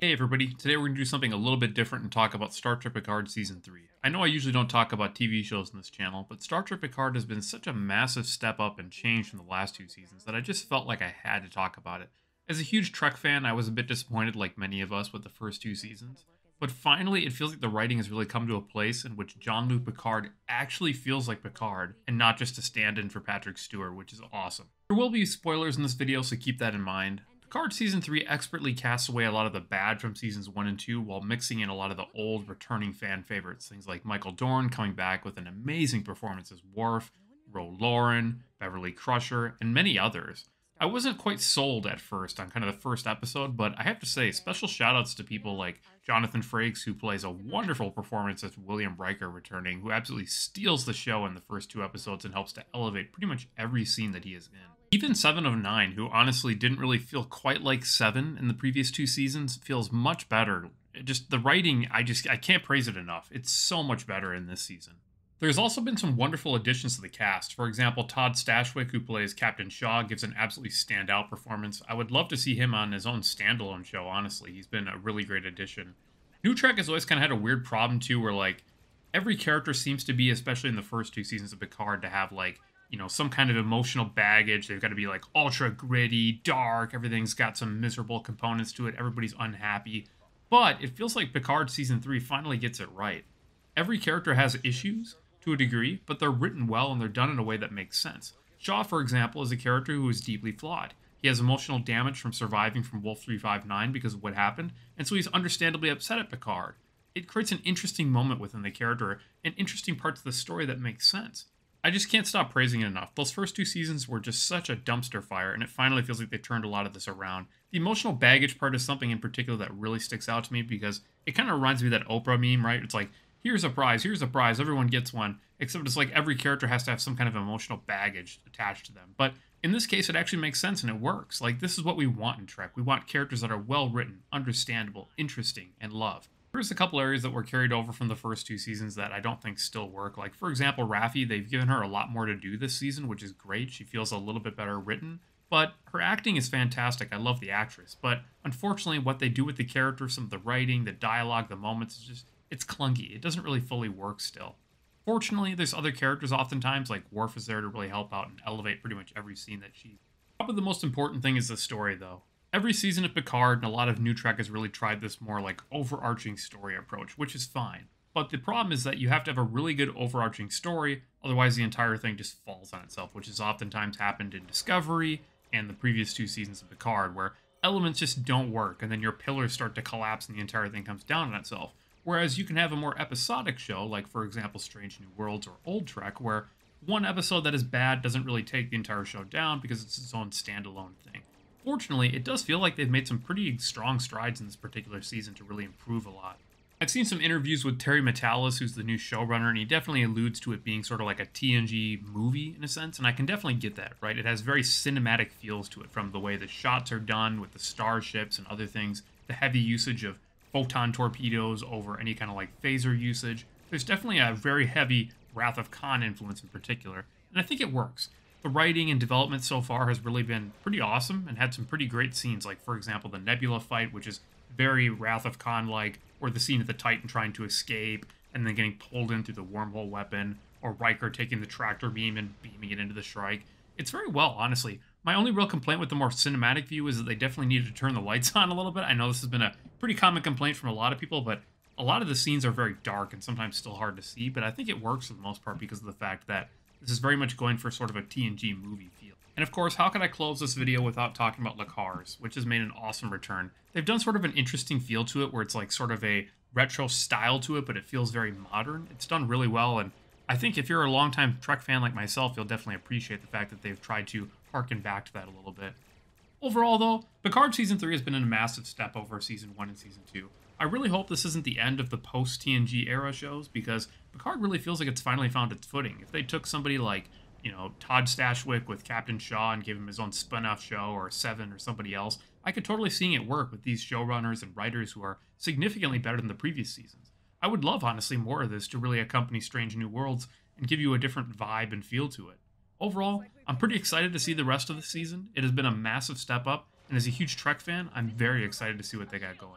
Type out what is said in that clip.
Hey everybody, today we're going to do something a little bit different and talk about Star Trek Picard Season 3. I know I usually don't talk about TV shows on this channel, but Star Trek Picard has been such a massive step up and change from the last two seasons that I just felt like I had to talk about it. As a huge Trek fan, I was a bit disappointed, like many of us, with the first two seasons. But finally, it feels like the writing has really come to a place in which Jean-Luc Picard actually feels like Picard, and not just a stand-in for Patrick Stewart, which is awesome. There will be spoilers in this video, so keep that in mind. Picard Season 3 expertly casts away a lot of the bad from Seasons 1 and 2 while mixing in a lot of the old returning fan favorites. Things like Michael Dorn coming back with an amazing performance as Worf, Ro Lauren, Beverly Crusher, and many others. I wasn't quite sold at first on kind of the first episode, but I have to say, special shoutouts to people like Jonathan Frakes, who plays a wonderful performance as William Riker returning, who absolutely steals the show in the first two episodes and helps to elevate pretty much every scene that he is in. Even 7 of 9, who honestly didn't really feel quite like 7 in the previous two seasons, feels much better. Just the writing, I can't praise it enough. It's so much better in this season. There's also been some wonderful additions to the cast. For example, Todd Stashwick, who plays Captain Shaw, gives an absolutely standout performance. I would love to see him on his own standalone show, honestly. He's been a really great addition. New Trek has always kind of had a weird problem, too, where, like, every character seems to be, especially in the first two seasons of Picard, to have, like, you know, some kind of emotional baggage. They've got to be, like, ultra gritty, dark. Everything's got some miserable components to it. Everybody's unhappy. But it feels like Picard Season 3 finally gets it right. Every character has issues to a degree, but they're written well and they're done in a way that makes sense. Shaw, for example, is a character who is deeply flawed. He has emotional damage from surviving from Wolf 359 because of what happened, and so he's understandably upset at Picard. It creates an interesting moment within the character and interesting parts of the story that make sense. I just can't stop praising it enough. Those first two seasons were just such a dumpster fire, and it finally feels like they turned a lot of this around. The emotional baggage part is something in particular that really sticks out to me because it kind of reminds me of that Oprah meme, right? It's like, here's a prize, everyone gets one, except it's like every character has to have some kind of emotional baggage attached to them. But in this case, it actually makes sense and it works. Like, this is what we want in Trek. We want characters that are well written, understandable, interesting, and loved. There's a couple areas that were carried over from the first two seasons that I don't think still work. Like, for example, Raffi, they've given her a lot more to do this season, which is great. She feels a little bit better written, but her acting is fantastic. I love the actress. But unfortunately, what they do with the character, some of the writing, the dialogue, the moments, it's clunky. It doesn't really fully work still. Fortunately, there's other characters oftentimes, like Worf is there to really help out and elevate pretty much every scene that she's. Probably the most important thing is the story, though. Every season of Picard and a lot of New Trek has really tried this more like overarching story approach, which is fine. But the problem is that you have to have a really good overarching story, otherwise the entire thing just falls on itself, which has oftentimes happened in Discovery and the previous two seasons of Picard, where elements just don't work, and then your pillars start to collapse and the entire thing comes down on itself. Whereas you can have a more episodic show, like, for example, Strange New Worlds or Old Trek, where one episode that is bad doesn't really take the entire show down because it's its own standalone thing. Fortunately, it does feel like they've made some pretty strong strides in this particular season to really improve a lot. I've seen some interviews with Terry Matalas, who's the new showrunner, and he definitely alludes to it being sort of like a TNG movie in a sense, and I can definitely get that, right? It has very cinematic feels to it, from the way the shots are done with the starships and other things, the heavy usage of photon torpedoes over any kind of like phaser usage. There's definitely a very heavy Wrath of Khan influence in particular, and I think it works. The writing and development so far has really been pretty awesome and had some pretty great scenes, like, for example, the Nebula fight, which is very Wrath of Khan-like, or the scene of the Titan trying to escape and then getting pulled in through the wormhole weapon, or Riker taking the tractor beam and beaming it into the Shrike. It's very well, honestly. My only real complaint with the more cinematic view is that they definitely needed to turn the lights on a little bit. I know this has been a pretty common complaint from a lot of people, but a lot of the scenes are very dark and sometimes still hard to see, but I think it works for the most part because of the fact that this is very much going for sort of a TNG movie feel. And of course, how could I close this video without talking about Lacars, which has made an awesome return. They've done sort of an interesting feel to it, where it's like sort of a retro style to it, but it feels very modern. It's done really well, and I think if you're a longtime Trek fan like myself, you'll definitely appreciate the fact that they've tried to harken back to that a little bit. Overall, though, Picard Season 3 has been a massive step over Season 1 and Season 2. I really hope this isn't the end of the post-TNG era shows, because Picard really feels like it's finally found its footing. If they took somebody like, you know, Todd Stashwick with Captain Shaw and gave him his own spin-off show, or Seven or somebody else, I could totally see it work with these showrunners and writers who are significantly better than the previous seasons. I would love, honestly, more of this to really accompany Strange New Worlds and give you a different vibe and feel to it. Overall, I'm pretty excited to see the rest of the season. It has been a massive step up, and as a huge Trek fan, I'm very excited to see what they got going.